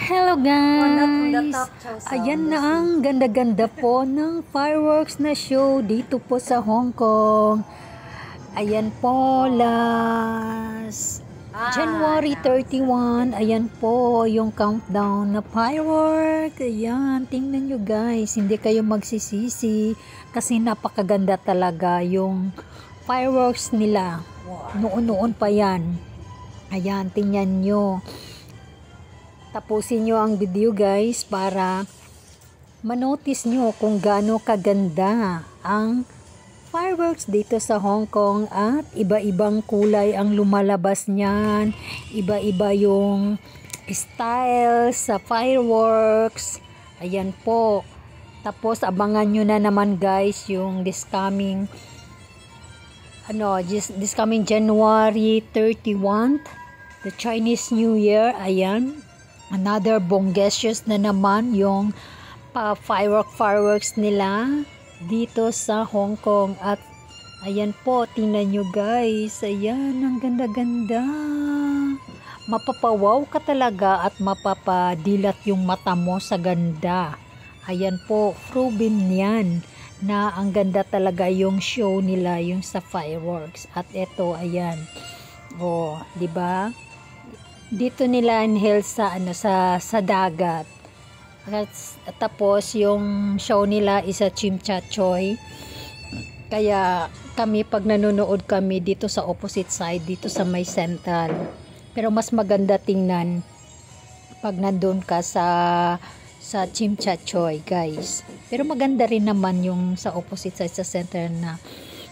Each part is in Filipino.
Hello guys! Ayan na ang ganda-ganda po ng fireworks na show dito po sa Hong Kong. Ayan po, last January 31. Ayan po yung countdown na firework. Ayan, tingnan nyo guys. Hindi kayo magsisisi kasi napakaganda talaga yung fireworks nila. Noon-noon pa yan. Ayan, tingnan nyo. Tapusin nyo ang video guys para manotice nyo kung gaano kaganda ang fireworks dito sa Hong Kong at iba-ibang kulay ang lumalabas niyan. Iba-iba yung style sa fireworks. Ayan po. Tapos abangan nyo na naman guys yung this coming January 31, the Chinese New Year. Ayan. Another bongacious na naman yung fireworks nila dito sa Hong Kong. At ayan po, tingnan nyo guys. Ayan, ang ganda-ganda. Mapapawaw ka talaga at mapapadilat yung mata mo sa ganda. Ayan po, proven yan na ang ganda talaga yung show nila, yung sa fireworks. At eto, ayan. Oh, di ba? Dito nila inhale sa dagat. At tapos yung show nila is a Chim Cha Choy. Kaya kami pag nanonood kami dito sa opposite side, dito sa may central. Pero mas maganda tingnan pag nandun ka sa Chim Cha Choy guys. Pero maganda rin naman yung sa opposite side sa center na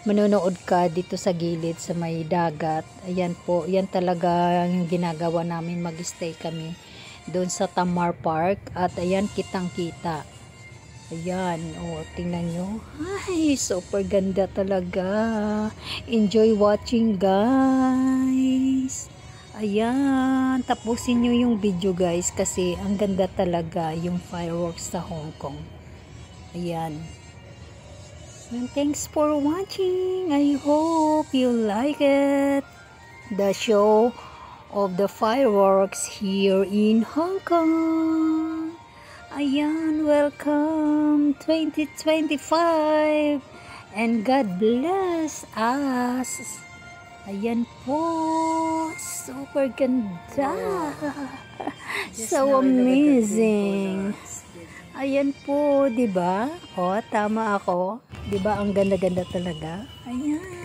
manonood ka dito sa gilid sa may dagat. Ayan po, yan talaga yung ginagawa namin, mag-stay kami doon sa Tamar Park. At ayan, kitang-kita. Ayan, oh, tingnan nyo. Ay, super ganda talaga. Enjoy watching guys. Ayan, tapusin nyo yung video guys kasi ang ganda talaga yung fireworks sa Hong Kong. Ayan. And thanks for watching. I hope you like it. The show of the fireworks here in Hong Kong. Ayan, welcome 2025. And God bless us. Ayan po. Super ganda. So amazing. Ayan po, 'di ba? Oh, tama ako. 'Di ba ang ganda-ganda talaga? Ayan.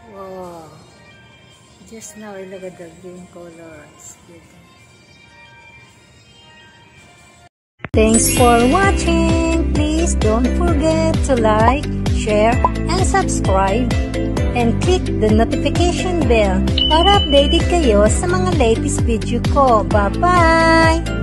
Wow. Just now I look at the green color. It's good. Thanks for watching. Please don't forget to like, share, and subscribe. And click the notification bell para updated kayo sa mga latest video ko. Bye-bye!